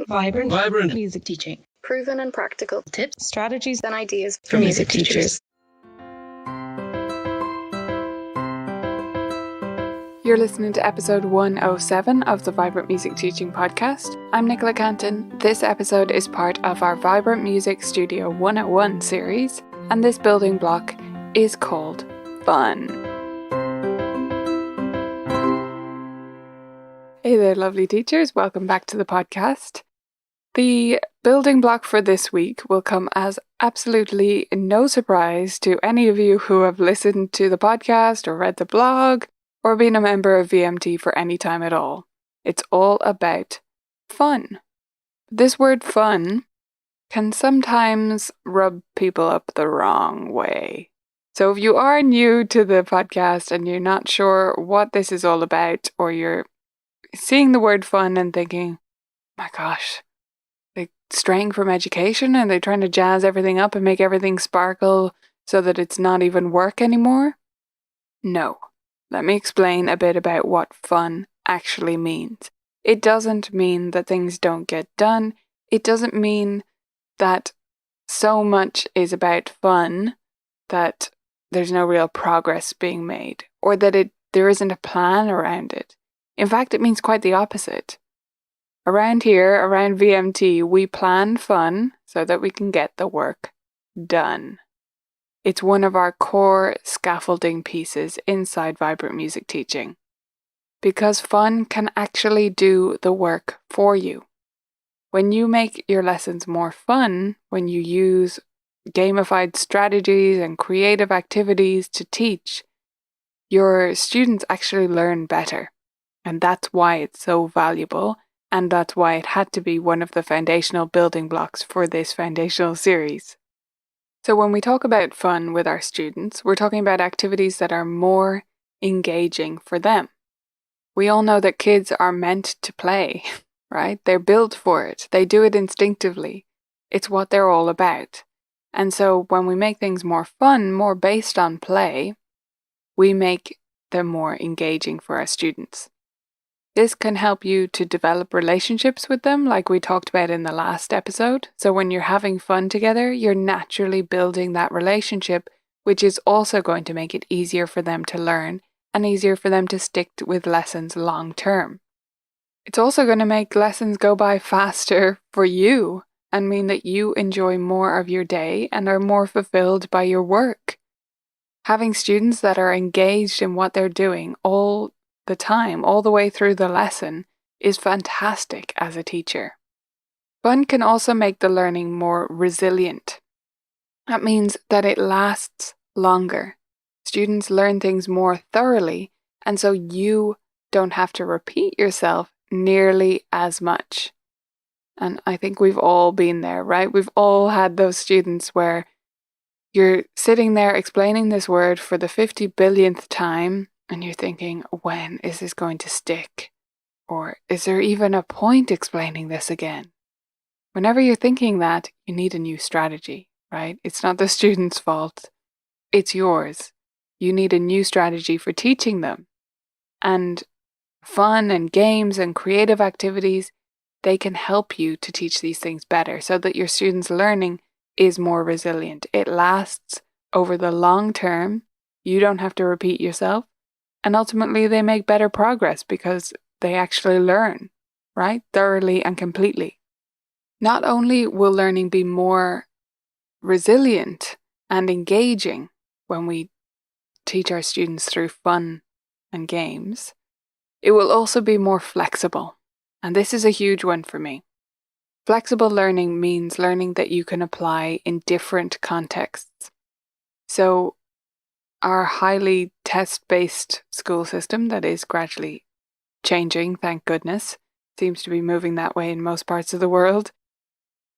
Vibrant music teaching. Proven and practical Tips, strategies, and ideas for music teachers. You're listening to episode 107 of the Vibrant Music Teaching Podcast. I'm Nicola Canton. This episode is part of our Vibrant Music Studio 101 series, and this building block is called fun. Hey there, lovely teachers. Welcome back to the podcast. The building block for this week will come as absolutely no surprise to any of you who have listened to the podcast or read the blog or been a member of VMT for any time at all. It's all about fun. This word fun can sometimes rub people up the wrong way. So if you are new to the podcast and you're not sure what this is all about, or you're seeing the word fun and thinking, my gosh, they're straying from education and they're trying to jazz everything up and make everything sparkle so that it's not even work anymore? No. Let me explain a bit about what fun actually means. It doesn't mean that things don't get done. It doesn't mean that so much is about fun that there's no real progress being made, or that there isn't a plan around it. In fact, it means quite the opposite. Around here, around VMT, we plan fun so that we can get the work done. It's one of our core scaffolding pieces inside Vibrant Music Teaching. Because fun can actually do the work for you. When you make your lessons more fun, when you use gamified strategies and creative activities to teach, your students actually learn better. And that's why it's so valuable, and that's why it had to be one of the foundational building blocks for this foundational series. So when we talk about fun with our students, we're talking about activities that are more engaging for them. We all know that kids are meant to play, right? They're built for it. They do it instinctively. It's what they're all about. And so when we make things more fun, more based on play, we make them more engaging for our students. This can help you to develop relationships with them, like we talked about in the last episode. So when you're having fun together, you're naturally building that relationship, which is also going to make it easier for them to learn and easier for them to stick with lessons long term. It's also going to make lessons go by faster for you and mean that you enjoy more of your day and are more fulfilled by your work. Having students that are engaged in what they're doing all the time, all the way through the lesson, is fantastic as a teacher. Fun can also make the learning more resilient. That means that it lasts longer. Students learn things more thoroughly, and so you don't have to repeat yourself nearly as much. And I think we've all been there, right? We've all had those students where you're sitting there explaining this word for the 50 billionth time, and you're thinking, when is this going to stick? Or is there even a point explaining this again? Whenever you're thinking that, you need a new strategy, right? It's not the student's fault. It's yours. You need a new strategy for teaching them. And fun and games and creative activities, they can help you to teach these things better so that your students' learning is more resilient. It lasts over the long term. You don't have to repeat yourself. And ultimately, they make better progress because they actually learn, right? Thoroughly and completely. Not only will learning be more resilient and engaging when we teach our students through fun and games, it will also be more flexible. And this is a huge one for me. Flexible learning means learning that you can apply in different contexts. So, our highly test-based school system that is gradually changing, thank goodness, seems to be moving that way in most parts of the world.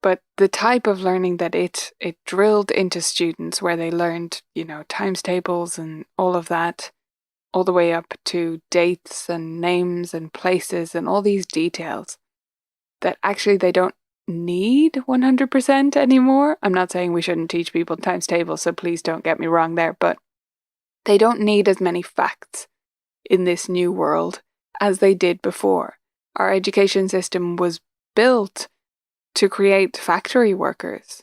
But the type of learning that it drilled into students, where they learned, times tables and all of that, all the way up to dates and names and places and all these details that actually they don't need 100% anymore. I'm not saying we shouldn't teach people times tables, so please don't get me wrong there, but they don't need as many facts in this new world as they did before. Our education system was built to create factory workers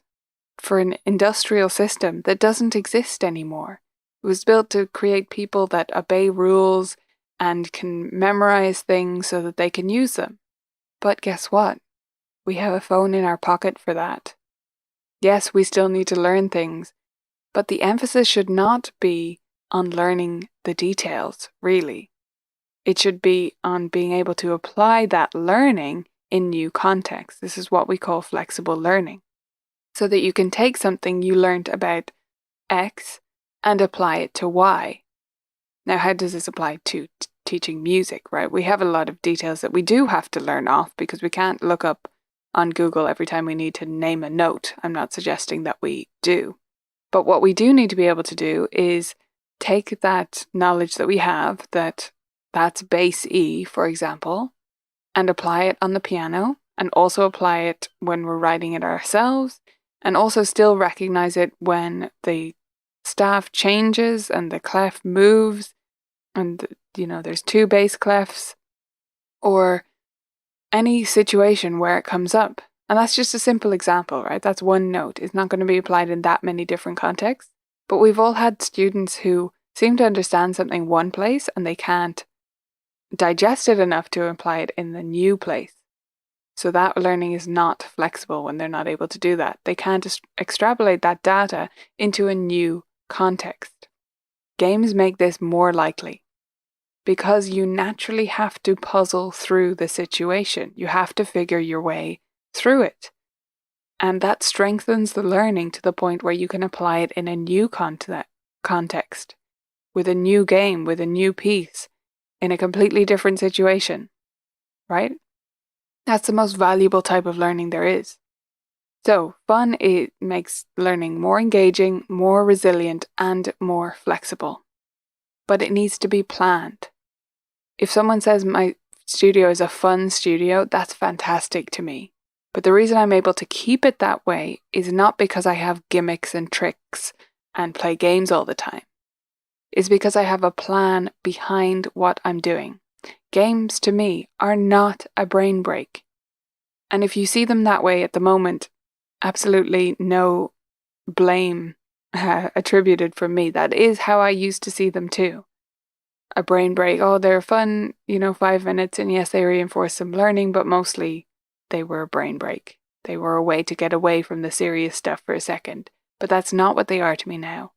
for an industrial system that doesn't exist anymore. It was built to create people that obey rules and can memorize things so that they can use them. But guess what? We have a phone in our pocket for that. Yes, we still need to learn things, but the emphasis should not be on learning the details, really. It should be on being able to apply that learning in new contexts. This is what we call flexible learning. So that you can take something you learned about X and apply it to Y. Now, how does this apply to teaching music, right? We have a lot of details that we do have to learn off because we can't look up on Google every time we need to name a note. I'm not suggesting that we do. But what we do need to be able to do is take that knowledge that we have, that's bass E, for example, and apply it on the piano, and also apply it when we're writing it ourselves, and also still recognize it when the staff changes and the clef moves, and there's two bass clefs, or any situation where it comes up. And that's just a simple example, right? That's one note. It's not going to be applied in that many different contexts. But we've all had students who seem to understand something one place and they can't digest it enough to apply it in the new place. So that learning is not flexible when they're not able to do that. They can't extrapolate that data into a new context. Games make this more likely because you naturally have to puzzle through the situation. You have to figure your way through it. And that strengthens the learning to the point where you can apply it in a new context, with a new game, with a new piece, in a completely different situation, right? That's the most valuable type of learning there is. So, fun, it makes learning more engaging, more resilient, and more flexible. But it needs to be planned. If someone says my studio is a fun studio, that's fantastic to me. But the reason I'm able to keep it that way is not because I have gimmicks and tricks and play games all the time. It's because I have a plan behind what I'm doing. Games, to me, are not a brain break. And if you see them that way at the moment, absolutely no blame attributed from me. That is how I used to see them too. A brain break, oh, they're fun, 5 minutes, and yes, they reinforce some learning, but mostly they were a brain break. They were a way to get away from the serious stuff for a second. But that's not what they are to me now.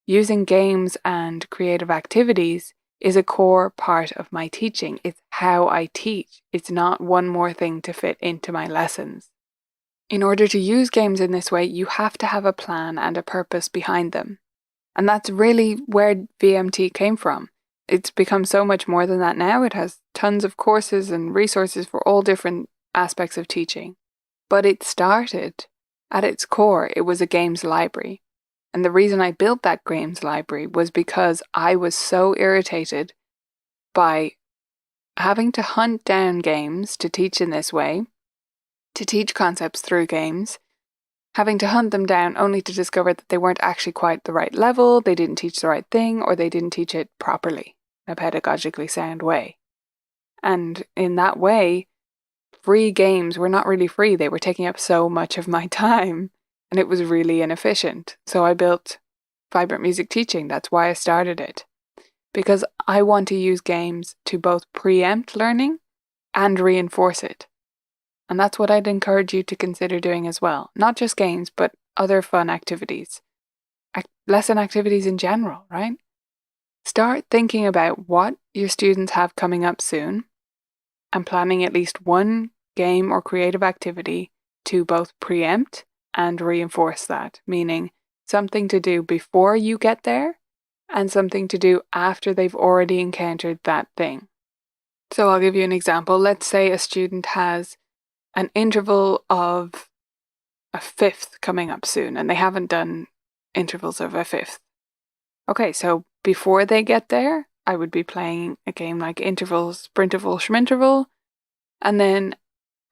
Using games and creative activities is a core part of my teaching. It's how I teach. It's not one more thing to fit into my lessons. In order to use games in this way, you have to have a plan and a purpose behind them. And that's really where VMT came from. It's become so much more than that now. It has tons of courses and resources for all different aspects of teaching. But it started, at its core, it was a games library. And the reason I built that games library was because I was so irritated by having to hunt down games to teach in this way, to teach concepts through games, having to hunt them down only to discover that they weren't actually quite the right level, they didn't teach the right thing, or they didn't teach it properly, in a pedagogically sound way. And in that way, free games were not really free. They were taking up so much of my time, and it was really inefficient. So I built Vibrant Music Teaching. That's why I started it. Because I want to use games to both preempt learning and reinforce it. And that's what I'd encourage you to consider doing as well. Not just games, but other fun activities. Lesson activities in general, right? Start thinking about what your students have coming up soon and planning at least one game or creative activity to both preempt and reinforce that, meaning something to do before you get there and something to do after they've already encountered that thing. So I'll give you an example. Let's say a student has an interval of a fifth coming up soon and they haven't done intervals of a fifth. Okay, so before they get there, I would be playing a game like intervals, sprinterval, schminterval. And then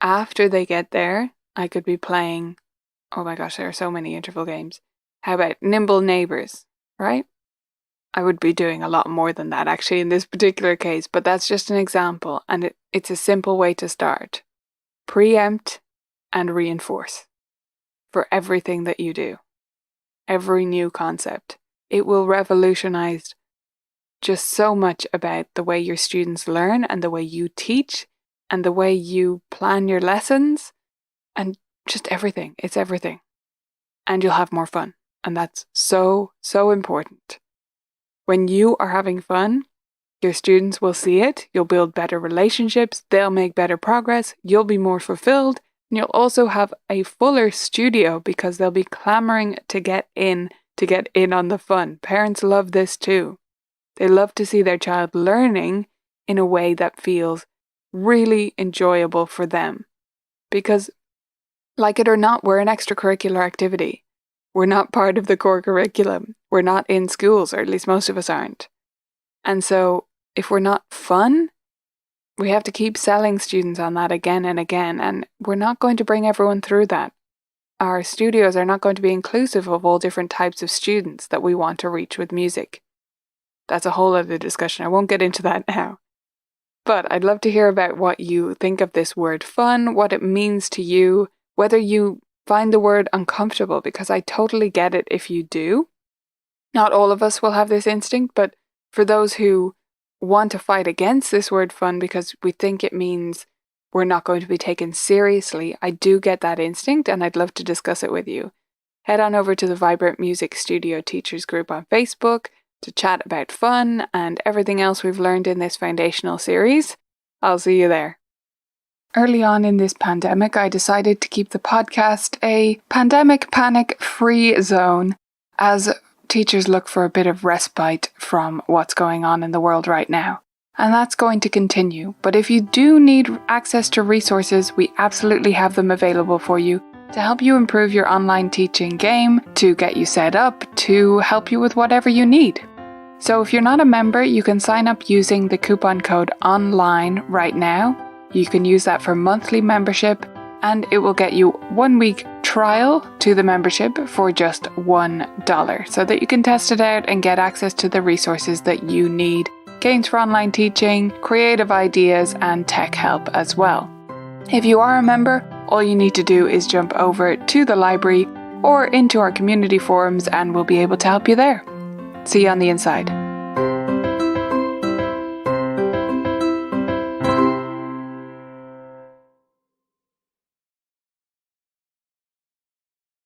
after they get there, I could be playing, oh my gosh, there are so many interval games. How about Nimble Neighbors, right? I would be doing a lot more than that actually in this particular case, but that's just an example, and it's a simple way to start. preempt and reinforce for everything that you do. Every new concept. It will revolutionize just so much about the way your students learn and the way you teach and the way you plan your lessons and just everything. It's everything. And you'll have more fun. And that's so, so important. When you are having fun, your students will see it. You'll build better relationships. They'll make better progress. You'll be more fulfilled. And you'll also have a fuller studio because they'll be clamoring to get in on the fun. Parents love this too. They love to see their child learning in a way that feels really enjoyable for them. Because, like it or not, we're an extracurricular activity. We're not part of the core curriculum. We're not in schools, or at least most of us aren't. And so, if we're not fun, we have to keep selling students on that again and again, and we're not going to bring everyone through that. Our studios are not going to be inclusive of all different types of students that we want to reach with music. That's a whole other discussion. I won't get into that now. But I'd love to hear about what you think of this word fun, what it means to you, whether you find the word uncomfortable, because I totally get it if you do. Not all of us will have this instinct, but for those who want to fight against this word fun because we think it means we're not going to be taken seriously, I do get that instinct and I'd love to discuss it with you. Head on over to the Vibrant Music Studio Teachers group on Facebook to chat about fun and everything else we've learned in this foundational series. I'll see you there. Early on in this pandemic, I decided to keep the podcast a pandemic panic-free zone as teachers look for a bit of respite from what's going on in the world right now. And that's going to continue. But if you do need access to resources, we absolutely have them available for you to help you improve your online teaching game, to get you set up, to help you with whatever you need. So if you're not a member, you can sign up using the coupon code ONLINE right now. You can use that for monthly membership, and it will get you 1 week trial to the membership for just $1 so that you can test it out and get access to the resources that you need. Games for online teaching, creative ideas, and tech help as well. If you are a member, all you need to do is jump over to the library or into our community forums and we'll be able to help you there. See you on the inside.